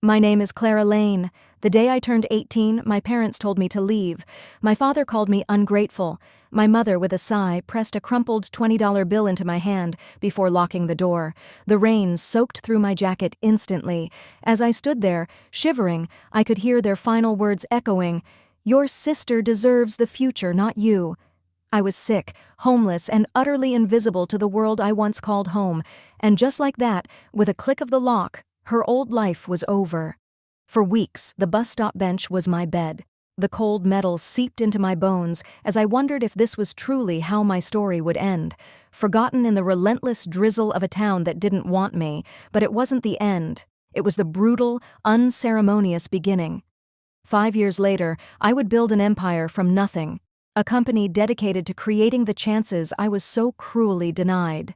My name is Clara Lane. The day I turned 18, my parents told me to leave. My father called me ungrateful. My mother, with a sigh, pressed a crumpled $20 bill into my hand before locking the door. The rain soaked through my jacket instantly. As I stood there, shivering, I could hear their final words echoing, "Your sister deserves the future, not you." I was sick, homeless, and utterly invisible to the world I once called home. And just like that, with a click of the lock, her old life was over. For weeks, the bus stop bench was my bed. The cold metal seeped into my bones as I wondered if this was truly how my story would end. Forgotten in the relentless drizzle of a town that didn't want me, but it wasn't the end. It was the brutal, unceremonious beginning. 5 years later, I would build an empire from nothing. A company dedicated to creating the chances I was so cruelly denied.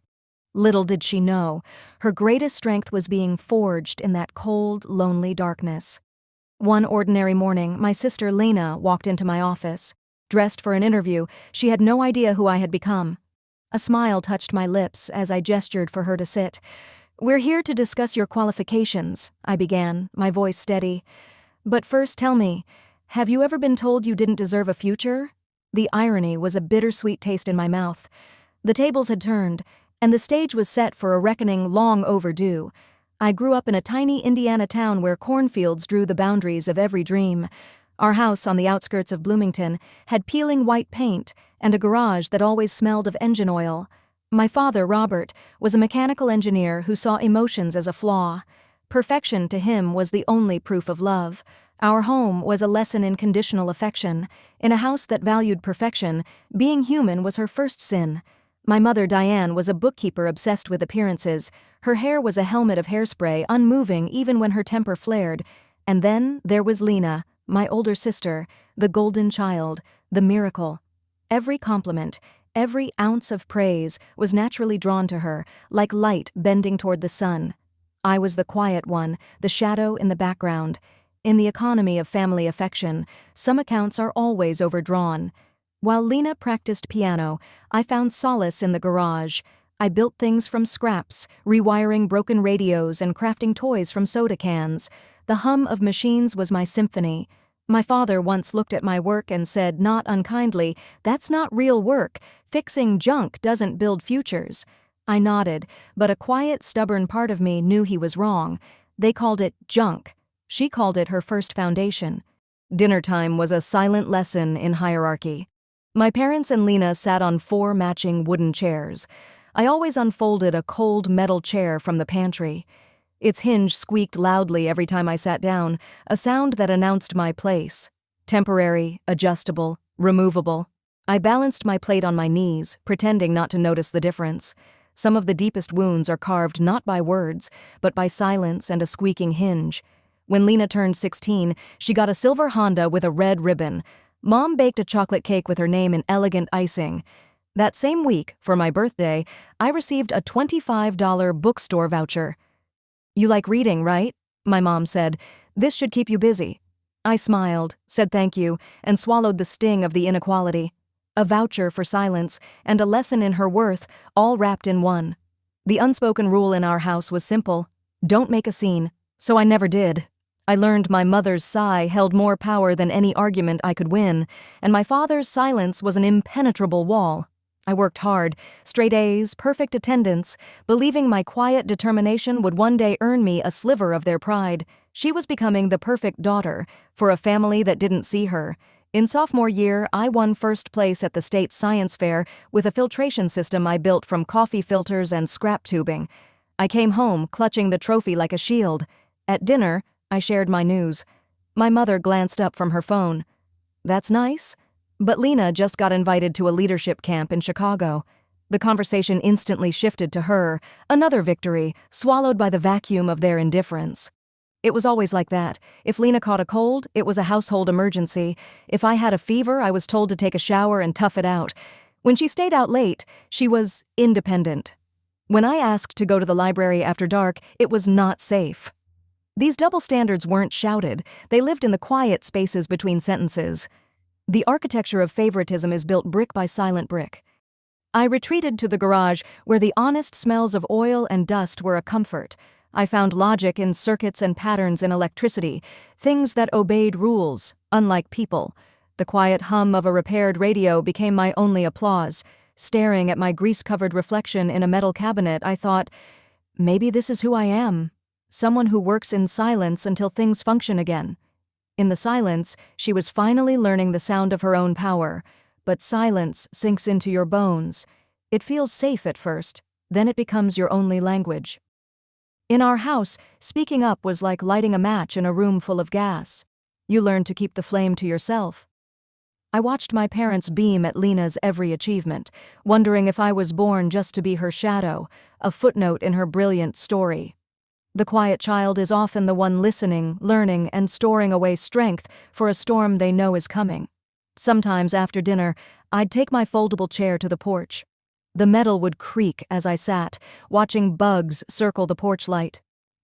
Little did she know, her greatest strength was being forged in that cold, lonely darkness. One ordinary morning, my sister Lena walked into my office. Dressed for an interview, she had no idea who I had become. A smile touched my lips as I gestured for her to sit. "We're here to discuss your qualifications," I began, my voice steady. "But first tell me, have you ever been told you didn't deserve a future?" The irony was a bittersweet taste in my mouth. The tables had turned, and the stage was set for a reckoning long overdue. I grew up in a tiny Indiana town where cornfields drew the boundaries of every dream. Our house on the outskirts of Bloomington had peeling white paint and a garage that always smelled of engine oil. My father, Robert, was a mechanical engineer who saw emotions as a flaw. Perfection to him was the only proof of love. Our home was a lesson in conditional affection. In a house that valued perfection, being human was her first sin. My mother, Diane, was a bookkeeper obsessed with appearances. Her hair was a helmet of hairspray, unmoving even when her temper flared. And then there was Lena, my older sister, the golden child, the miracle. Every compliment, every ounce of praise was naturally drawn to her, like light bending toward the sun. I was the quiet one, the shadow in the background. In the economy of family affection, some accounts are always overdrawn. While Lena practiced piano, I found solace in the garage. I built things from scraps, rewiring broken radios and crafting toys from soda cans. The hum of machines was my symphony. My father once looked at my work and said, not unkindly, "That's not real work. Fixing junk doesn't build futures." I nodded, but a quiet, stubborn part of me knew he was wrong. They called it junk. She called it her first foundation. Dinner time was a silent lesson in hierarchy. My parents and Lena sat on 4 matching wooden chairs. I always unfolded a cold metal chair from the pantry. Its hinge squeaked loudly every time I sat down, a sound that announced my place. Temporary, adjustable, removable. I balanced my plate on my knees, pretending not to notice the difference. Some of the deepest wounds are carved not by words, but by silence and a squeaking hinge. When Lena turned 16, she got a silver Honda with a red ribbon. Mom baked a chocolate cake with her name in elegant icing. That same week, for my birthday, I received a $25 bookstore voucher. "You like reading, right?" my mom said. "This should keep you busy." I smiled, said thank you, and swallowed the sting of the inequality. A voucher for silence and a lesson in her worth, all wrapped in one. The unspoken rule in our house was simple: don't make a scene. So I never did. I learned my mother's sigh held more power than any argument I could win, and my father's silence was an impenetrable wall. I worked hard, straight A's, perfect attendance, believing my quiet determination would one day earn me a sliver of their pride. She was becoming the perfect daughter, for a family that didn't see her. In sophomore year, I won first place at the state science fair with a filtration system I built from coffee filters and scrap tubing. I came home, clutching the trophy like a shield. At dinner, I shared my news. My mother glanced up from her phone. "That's nice. But Lena just got invited to a leadership camp in Chicago." The conversation instantly shifted to her, another victory, swallowed by the vacuum of their indifference. It was always like that. If Lena caught a cold, it was a household emergency. If I had a fever, I was told to take a shower and tough it out. When she stayed out late, she was independent. When I asked to go to the library after dark, it was not safe. These double standards weren't shouted. They lived in the quiet spaces between sentences. The architecture of favoritism is built brick by silent brick. I retreated to the garage where the honest smells of oil and dust were a comfort. I found logic in circuits and patterns in electricity, things that obeyed rules, unlike people. The quiet hum of a repaired radio became my only applause. Staring at my grease-covered reflection in a metal cabinet, I thought, maybe this is who I am. Someone who works in silence until things function again. In the silence, she was finally learning the sound of her own power. But silence sinks into your bones. It feels safe at first, then it becomes your only language. In our house, speaking up was like lighting a match in a room full of gas. You learn to keep the flame to yourself. I watched my parents beam at Lena's every achievement, wondering if I was born just to be her shadow, a footnote in her brilliant story. The quiet child is often the one listening, learning, and storing away strength for a storm they know is coming. Sometimes after dinner, I'd take my foldable chair to the porch. The metal would creak as I sat, watching bugs circle the porch light.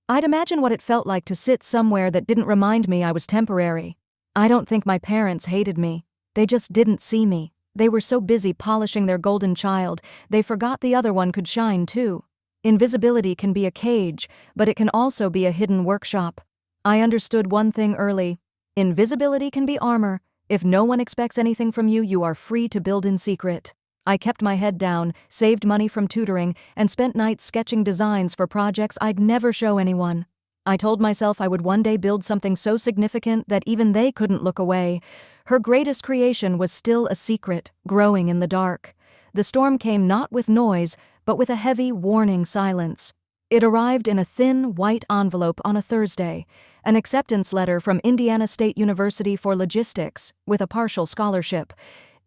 I'd imagine what it felt like to sit somewhere that didn't remind me I was temporary. I don't think my parents hated me. They just didn't see me. They were so busy polishing their golden child, they forgot the other one could shine too. Invisibility can be a cage, but it can also be a hidden workshop. I understood one thing early. Invisibility can be armor. If no one expects anything from you, you are free to build in secret. I kept my head down, saved money from tutoring, and spent nights sketching designs for projects I'd never show anyone. I told myself I would one day build something so significant that even they couldn't look away. Her greatest creation was still a secret, growing in the dark. The storm came not with noise, but with a heavy, warning silence. It arrived in a thin, white envelope on a Thursday, an acceptance letter from Indiana State University for logistics, with a partial scholarship.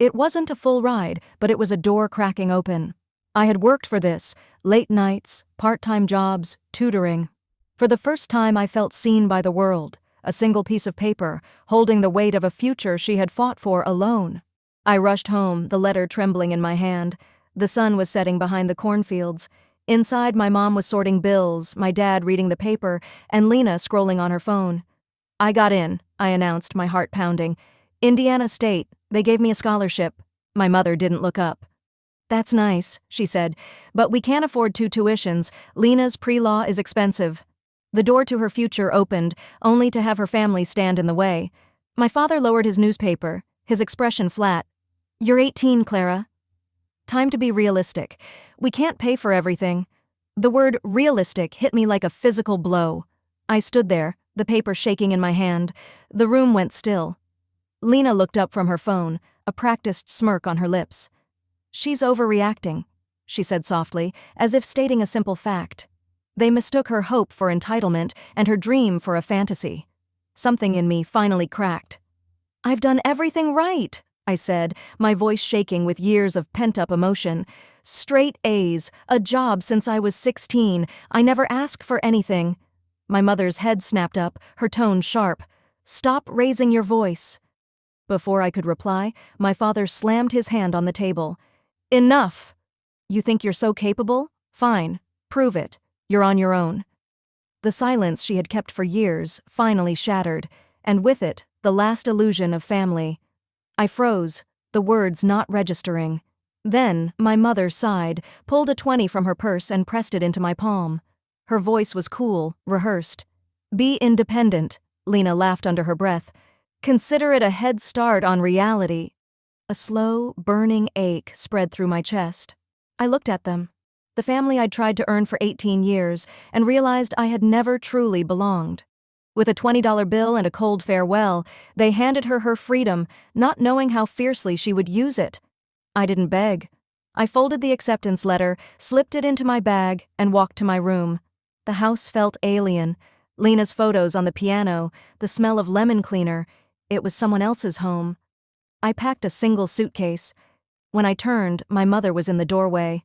It wasn't a full ride, but it was a door cracking open. I had worked for this, late nights, part-time jobs, tutoring. For the first time I felt seen by the world, a single piece of paper, holding the weight of a future she had fought for alone. I rushed home, the letter trembling in my hand. The sun was setting behind the cornfields. Inside, my mom was sorting bills, my dad reading the paper, and Lena scrolling on her phone. I got in, I announced, my heart pounding. Indiana State, they gave me a scholarship. My mother didn't look up. That's nice, she said, but we can't afford 2 tuitions. Lena's pre-law is expensive. The door to her future opened, only to have her family stand in the way. My father lowered his newspaper, his expression flat. You're 18, Clara. Time to be realistic. We can't pay for everything. The word realistic hit me like a physical blow. I stood there, the paper shaking in my hand. The room went still. Lena looked up from her phone, a practiced smirk on her lips. She's overreacting, she said softly, as if stating a simple fact. They mistook her hope for entitlement and her dream for a fantasy. Something in me finally cracked. I've done everything right, I said, my voice shaking with years of pent-up emotion. Straight A's, a job since I was 16. I never asked for anything. My mother's head snapped up, her tone sharp. Stop raising your voice. Before I could reply, my father slammed his hand on the table. Enough! You think you're so capable? Fine. Prove it. You're on your own. The silence she had kept for years finally shattered, and with it, the last illusion of family. I froze, the words not registering. Then, my mother sighed, pulled a 20 from her purse and pressed it into my palm. Her voice was cool, rehearsed. Be independent, Lena laughed under her breath. Consider it a head start on reality. A slow, burning ache spread through my chest. I looked at them, the family I'd tried to earn for 18 years, and realized I had never truly belonged. With a $20 bill and a cold farewell, they handed her freedom, not knowing how fiercely she would use it. I didn't beg. I folded the acceptance letter, slipped it into my bag, and walked to my room. The house felt alien. Lena's photos on the piano, the smell of lemon cleaner. It was someone else's home. I packed a single suitcase. When I turned, my mother was in the doorway.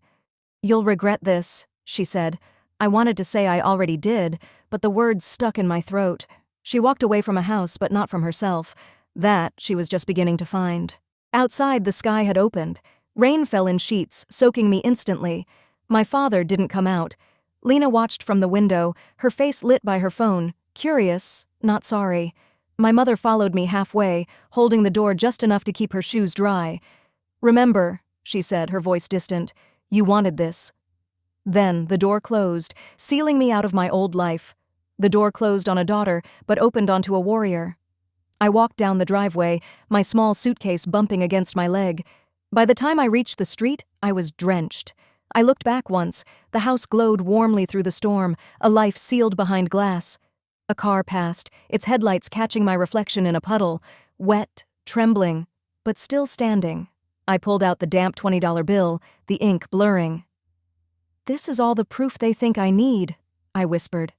You'll regret this, she said. I wanted to say I already did, but the words stuck in my throat. She walked away from a house, but not from herself. That she was just beginning to find. Outside, the sky had opened. Rain fell in sheets, soaking me instantly. My father didn't come out. Lena watched from the window, her face lit by her phone, curious, not sorry. My mother followed me halfway, holding the door just enough to keep her shoes dry. Remember, she said, her voice distant, you wanted this. Then the door closed, sealing me out of my old life. The door closed on a daughter, but opened onto a warrior. I walked down the driveway, my small suitcase bumping against my leg. By the time I reached the street, I was drenched. I looked back once. The house glowed warmly through the storm, a life sealed behind glass. A car passed, its headlights catching my reflection in a puddle, wet, trembling, but still standing. I pulled out the damp $20 bill, the ink blurring. "This is all the proof they think I need," I whispered.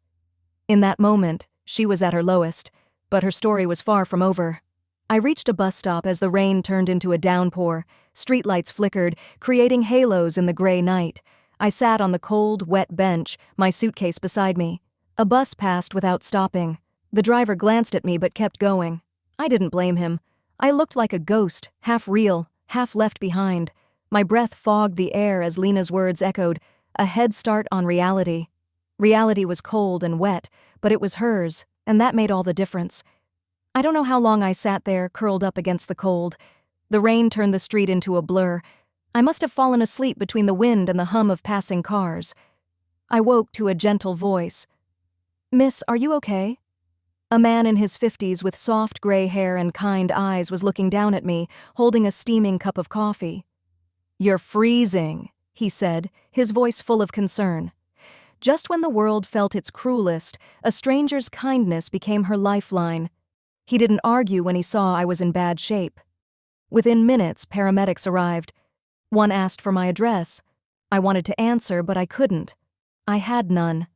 In that moment, she was at her lowest, but her story was far from over. I reached a bus stop as the rain turned into a downpour. Streetlights flickered, creating halos in the gray night. I sat on the cold, wet bench, my suitcase beside me. A bus passed without stopping. The driver glanced at me but kept going. I didn't blame him. I looked like a ghost, half real, half left behind. My breath fogged the air as Lena's words echoed, a head start on reality. Reality was cold and wet, but it was hers, and that made all the difference. I don't know how long I sat there, curled up against the cold. The rain turned the street into a blur. I must have fallen asleep between the wind and the hum of passing cars. I woke to a gentle voice. "Miss, are you okay?" A man in his 50s with soft gray hair and kind eyes was looking down at me, holding a steaming cup of coffee. "You're freezing," he said, his voice full of concern. Just when the world felt its cruelest, a stranger's kindness became her lifeline. He didn't argue when he saw I was in bad shape. Within minutes, paramedics arrived. One asked for my address. I wanted to answer, but I couldn't. I had none.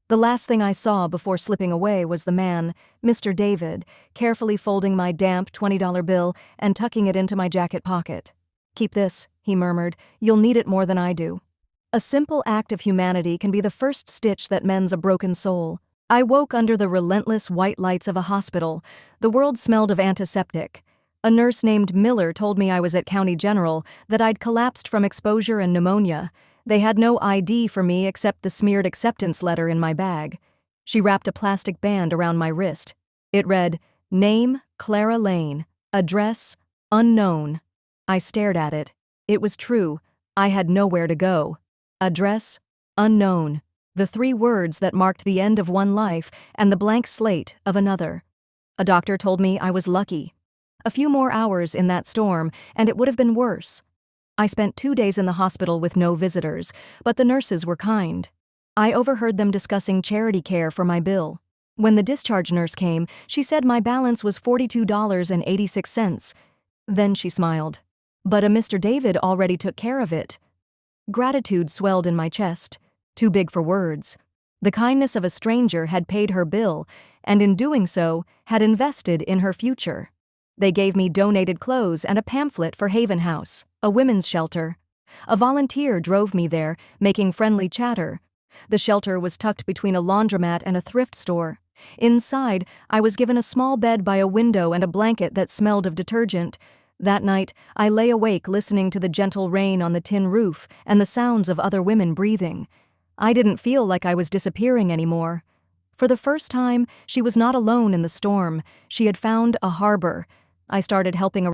The last thing I saw before slipping away was the man, Mr. David, carefully folding my damp $20 bill and tucking it into my jacket pocket. "Keep this," he murmured. "You'll need it more than I do." A simple act of humanity can be the first stitch that mends a broken soul. I woke under the relentless white lights of a hospital. The world smelled of antiseptic. A nurse named Miller told me I was at County General, that I'd collapsed from exposure and pneumonia. They had no ID for me except the smeared acceptance letter in my bag. She wrapped a plastic band around my wrist. It read, "Name, Clara Lane. Address, unknown." I stared at it. It was true. I had nowhere to go. Address, unknown. The 3 words that marked the end of one life and the blank slate of another. A doctor told me I was lucky. A few more hours in that storm, and it would have been worse. I spent 2 days in the hospital with no visitors, but the nurses were kind. I overheard them discussing charity care for my bill. When the discharge nurse came, she said my balance was $42.86. Then she smiled. But a Mr. David already took care of it. Gratitude swelled in my chest. Too big for words. The kindness of a stranger had paid her bill, and in doing so, had invested in her future. They gave me donated clothes and a pamphlet for Haven House, a women's shelter. A volunteer drove me there, making friendly chatter. The shelter was tucked between a laundromat and a thrift store. Inside, I was given a small bed by a window and a blanket that smelled of detergent. That night, I lay awake listening to the gentle rain on the tin roof and the sounds of other women breathing. I didn't feel like I was disappearing anymore. For the first time, she was not alone in the storm. She had found a harbor. I started helping